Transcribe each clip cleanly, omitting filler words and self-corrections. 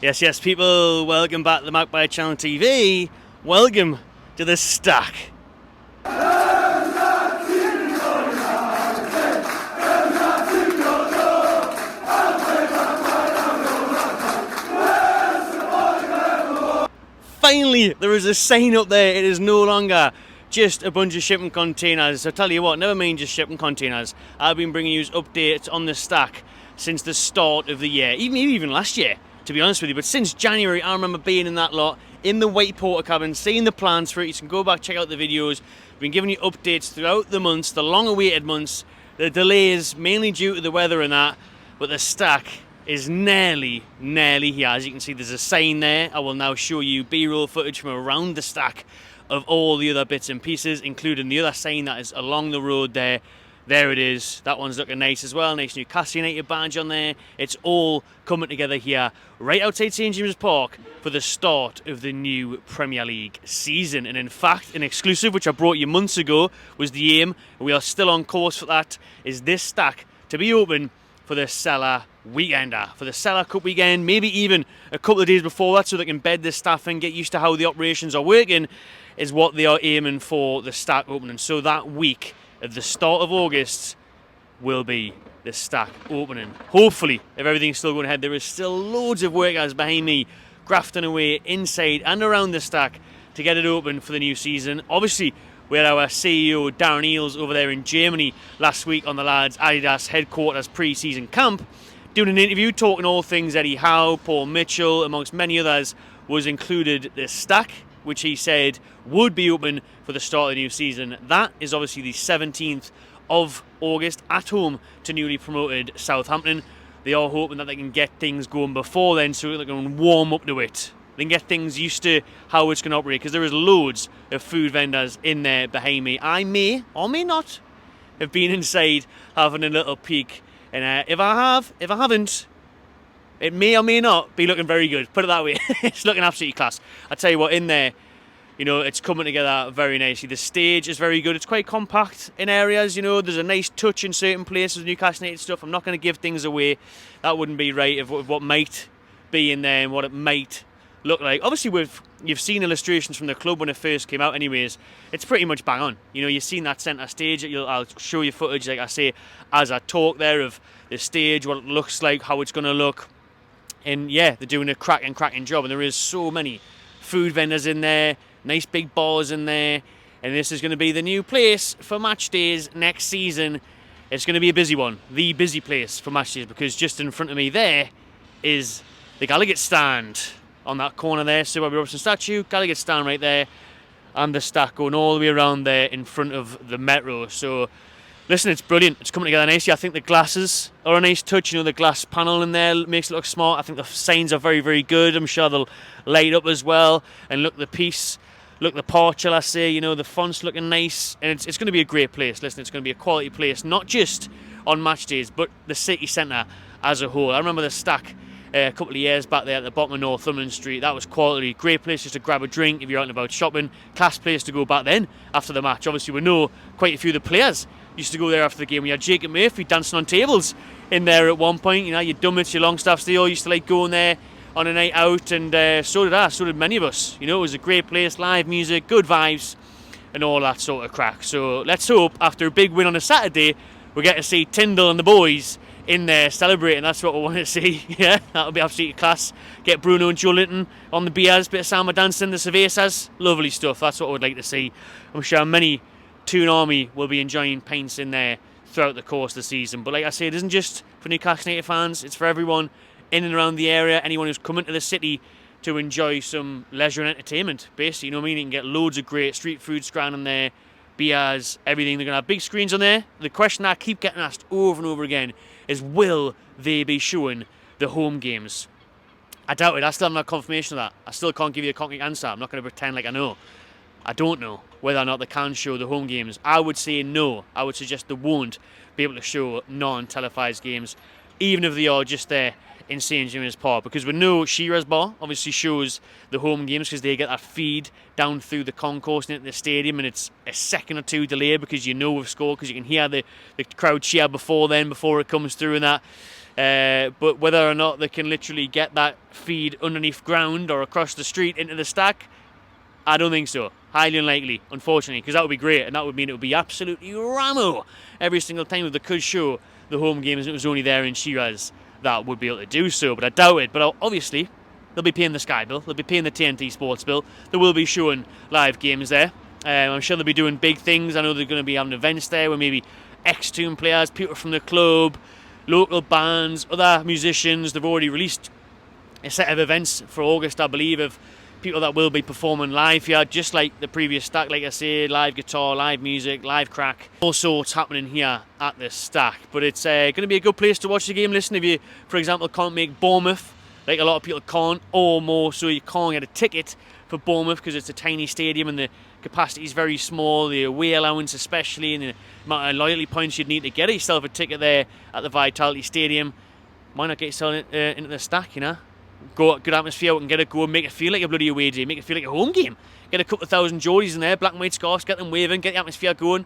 Yes, people, welcome back to the Magpie Channel TV. Welcome to the Stack. Finally, there is a sign up there. It is no longer just a bunch of shipping containers. I tell you what, never mind just shipping containers. I've been bringing you updates on the Stack since the start of the year, even last year, to be honest with you. But since January, I remember being in that lot, in the white porter cabin, seeing the plans for it. You can go back, check out the videos. We've been giving you updates throughout the months, the long-awaited months, the delays, mainly due to the weather and that. But the Stack is nearly here. As you can see, there's a sign there. I will now show you B-roll footage from around the Stack of all the other bits and pieces, including the other sign that is along the road there. There it is. That one's looking nice as well. Nice Newcastle United badge on there. It's all coming together here right outside St James's Park for the start of the new Premier League season. And in fact, an exclusive which I brought you months ago was the aim, and we are still on course for that, is this Stack to be open for the Cellar Weekender, for the Cellar Cup weekend, maybe even a couple of days before that, so they can bed the staff and get used to how the operations are working, is what they are aiming for the Stack opening. So that week at the start of August will be the Stack opening. Hopefully, if everything's still going ahead. There is still loads of workers behind me grafting away inside and around the Stack to get it open for the new season. Obviously, we had our CEO Darren Eales over there in Germany last week on the lads' Adidas headquarters pre-season camp, doing an interview talking all things Eddie Howe, Paul Mitchell, amongst many others. Was included the Stack, which he said would be open for the start of the new season. That is obviously the 17th of August at home to newly promoted Southampton. They are hoping that they can get things going before then, so they can warm up to it. They can get things used to how it's going to operate, because there is loads of food vendors in there behind me. I may or may not have been inside having a little peek, and if I haven't, it may or may not be looking very good. Put it that way. It's looking absolutely class. I tell you what, in there, you know, it's coming together very nicely. The stage is very good. It's quite compact in areas, you know. There's a nice touch in certain places, Newcastle United stuff. I'm not going to give things away. That wouldn't be right of what might be in there and what it might look like. Obviously, you've seen illustrations from the club when it first came out anyways. It's pretty much bang on. You know, you've seen that centre stage. I'll show you footage, like I say, as I talk there, of the stage, what it looks like, how it's going to look. And yeah, they're doing a cracking job. And there is so many food vendors in there, nice big bars in there. And this is going to be the new place for match days next season. It's going to be a busy one, the busy place for match days, because just in front of me there is the Gallagher stand on that corner there. So Bobby Robson statue, Gallagher stand right there, and the Stack going all the way around there in front of the Metro. So listen, it's brilliant. It's coming together nicely. I think the glasses are a nice touch. You know, the glass panel in there makes it look smart. I think the signs are very, very good. I'm sure they'll light up as well. And look, the piece, look, the porch, I say, you know, the font's looking nice. And it's going to be a great place. Listen, it's going to be a quality place, not just on match days, but the city centre as a whole. I remember the Stack a couple of years back there at the bottom of Northumberland Street. That was quality. Great place just to grab a drink if you're out and about shopping. Class place to go back then after the match. Obviously, we know quite a few of the players used to go there after the game. We had Jacob Murphy dancing on tables in there at one point. You know, your Dummets, your Longstaffs, they all used to like going there on a night out, and so did I. So did many of us. You know, it was a great place, live music, good vibes, and all that sort of crack. So let's hope after a big win on a Saturday, we get to see Tyndall and the boys in there celebrating. That's what we want to see. Yeah, that'll be absolutely class. Get Bruno and Joe Linton on the beers, bit of samba dancing, the cervezas, lovely stuff. That's what I would like to see. I'm sure many Toon Army will be enjoying pints in there throughout the course of the season. But like I say, it isn't just for Newcastle United fans, it's for everyone in and around the area, anyone who's coming to the city to enjoy some leisure and entertainment, basically. You know what I mean? You can get loads of great street food scran there, beers, everything. They're going to have big screens on there. The question I keep getting asked over and over again is, will they be showing the home games? I doubt it. I still haven't had confirmation of that. I still can't give you a concrete answer. I'm not going to pretend like I know. I don't know whether or not they can show the home games. I would say no. I would suggest they won't be able to show non-televised games, even if they are just there in St James's Park, because we know Shearer's Bar obviously shows the home games because they get that feed down through the concourse and into the stadium, and it's a second or two delay because you know we've scored, because you can hear the crowd cheer before it comes through and that. But whether or not they can literally get that feed underneath ground or across the street into the stack, I don't think so. Highly unlikely, unfortunately, because that would be great, and that would mean it would be absolutely rammo every single time if they could show the home games and it was only there in Shiraz that would be able to do so, but I doubt it. But obviously, they'll be paying the Sky bill, they'll be paying the TNT Sports bill, they will be showing live games there. I'm sure they'll be doing big things. I know they're going to be having events there where maybe ex-Toon players, people from the club, local bands, other musicians. They've already released a set of events for August, I believe, of people that will be performing live here, just like the previous stack. Like I say, live guitar, live music, live crack, all sorts happening here at the stack. But it's going to be a good place to watch the game. Listen, if you, for example, can't make Bournemouth, like a lot of people can't, or more so you can't get a ticket for Bournemouth because it's a tiny stadium and the capacity is very small, the away allowance especially, and the amount of loyalty points you'd need to get yourself a ticket there at the Vitality Stadium. Why not get yourself into the stack, you know? Go, good atmosphere, we can get it going, make it feel like a bloody away day, make it feel like a home game. Get a couple of thousand Geordies in there, black and white scarves, get them waving, get the atmosphere going.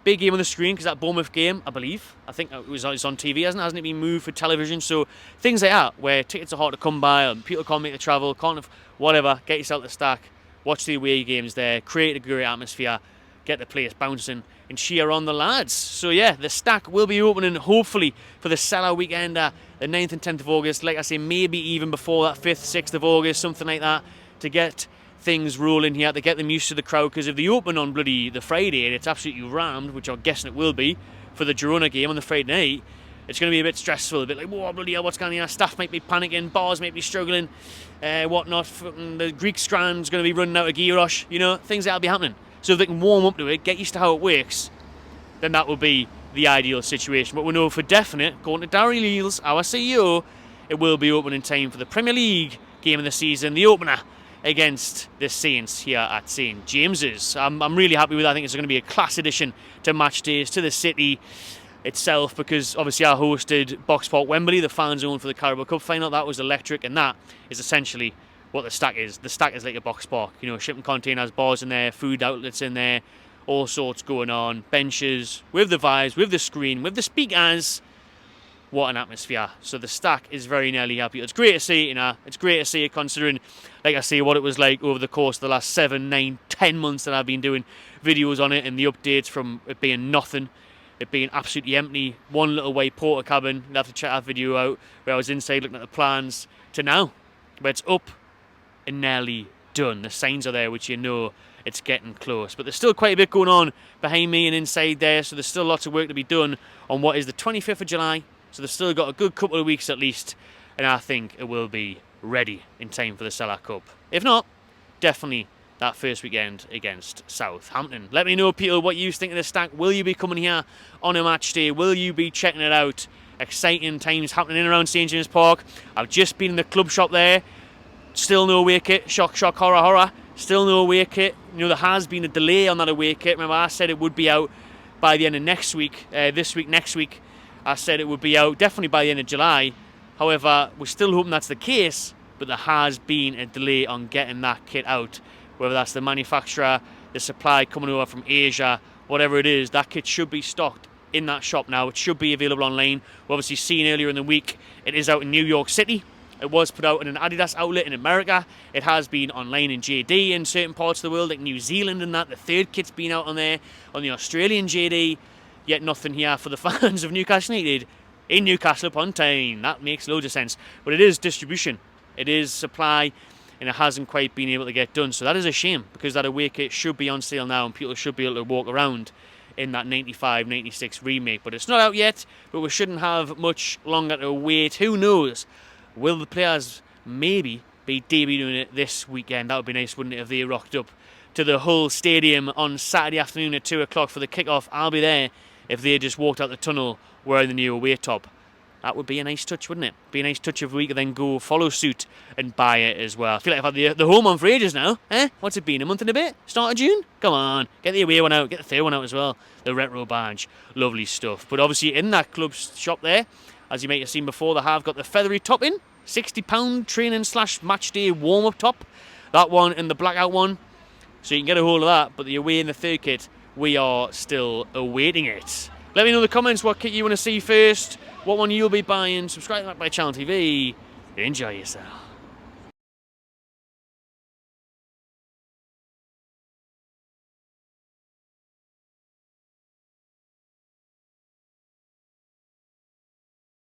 Big game on the screen, because that Bournemouth game, I believe, I think it's on TV, hasn't it been moved for television? So things like that, where tickets are hard to come by, and people can't make the travel, can't have whatever, get yourself to the stack, watch the away games there, create a great atmosphere, get the place bouncing, and cheer on the lads. So yeah, the stack will be opening hopefully for the sellout weekend, the 9th and 10th of August. Like I say, maybe even before that 5th, 6th of August, something like that, to get things rolling here, to get them used to the crowd. Because if they open on bloody the Friday and it's absolutely rammed, which I'm guessing it will be for the Girona game on the Friday night, it's going to be a bit stressful, a bit like, whoa, bloody hell, what's going on? Staff might be panicking, bars might be struggling, whatnot. The Greek strand's going to be running out of gear rush, you know, things that'll be happening. So if they can warm up to it, get used to how it works, then that would be the ideal situation. But we know for definite, according to Darry Leals, our CEO, it will be open in time for the Premier League game of the season, the opener against the Saints here at St James's. I'm really happy with that. I think it's going to be a class addition to match days, to the city itself, because obviously I hosted Box Park Wembley, the fan zone for the Carabao Cup final. That was electric, and that is essentially what the stack is. The stack is like a box park, you know, shipping containers, bars in there, food outlets in there, all sorts going on, benches, with the vibes, with the screen, with the speakers. What an atmosphere. So the stack is very nearly happy. It's great to see, you know, it's great to see it considering, like I say, what it was like over the course of the last 7, 9, 10 months that I've been doing videos on it, and the updates from it being nothing, it being absolutely empty, one little white porter cabin. You'll have to check that video out where I was inside looking at the plans, to now, where it's up and nearly done. The signs are there, which you know it's getting close. But there's still quite a bit going on behind me and inside there, so there's still lots of work to be done on what is the 25th of July. So they've still got a good couple of weeks at least, and I think it will be ready in time for the Sellar Cup. If not, definitely that first weekend against Southampton. Let me know, people, what you think of the stack. Will you be coming here on a match day? Will you be checking it out? Exciting times happening in and around St James Park. I've just been in the club shop there. Still no away kit. Shock, shock, horror, horror. Still no away kit. You know, there has been a delay on that away kit. Remember, I said it would be out by the end of next week. This week, next week, I said it would be out definitely by the end of July. However, we're still hoping that's the case, but there has been a delay on getting that kit out. Whether that's the manufacturer, the supply coming over from Asia, whatever it is, that kit should be stocked in that shop now. It should be available online. We've obviously seen earlier in the week, it is out in New York City. It was put out in an Adidas outlet in America. It has been online in JD in certain parts of the world, like New Zealand and that. The third kit's been out on there, on the Australian JD. Yet nothing here for the fans of Newcastle United in Newcastle upon Tyne. That makes loads of sense. But it is distribution. It is supply, and it hasn't quite been able to get done. So that is a shame, because that away kit should be on sale now and people should be able to walk around in that 95-96 remake. But it's not out yet, but we shouldn't have much longer to wait. Who knows? Will the players maybe be debuting it this weekend? That would be nice, wouldn't it, if they rocked up to the Hull Stadium on Saturday afternoon at 2 o'clock for the kick-off. I'll be there if they just walked out the tunnel wearing the new away top. That would be a nice touch, wouldn't it? Be a nice touch if we could then go follow suit and buy it as well. I feel like I've had the home on for ages now. What's it been, a month and a bit? Start of June? Come on, get the away one out, get the third one out as well. The retro badge, lovely stuff. But obviously in that club shop there, as you might have seen before, they have got the feathery top in. £60 training / match day warm-up top. That one and the blackout one. So you can get a hold of that. But the away in the third kit, we are still awaiting it. Let me know in the comments what kit you want to see first, what one you'll be buying. Subscribe to my channel TV. Enjoy yourself.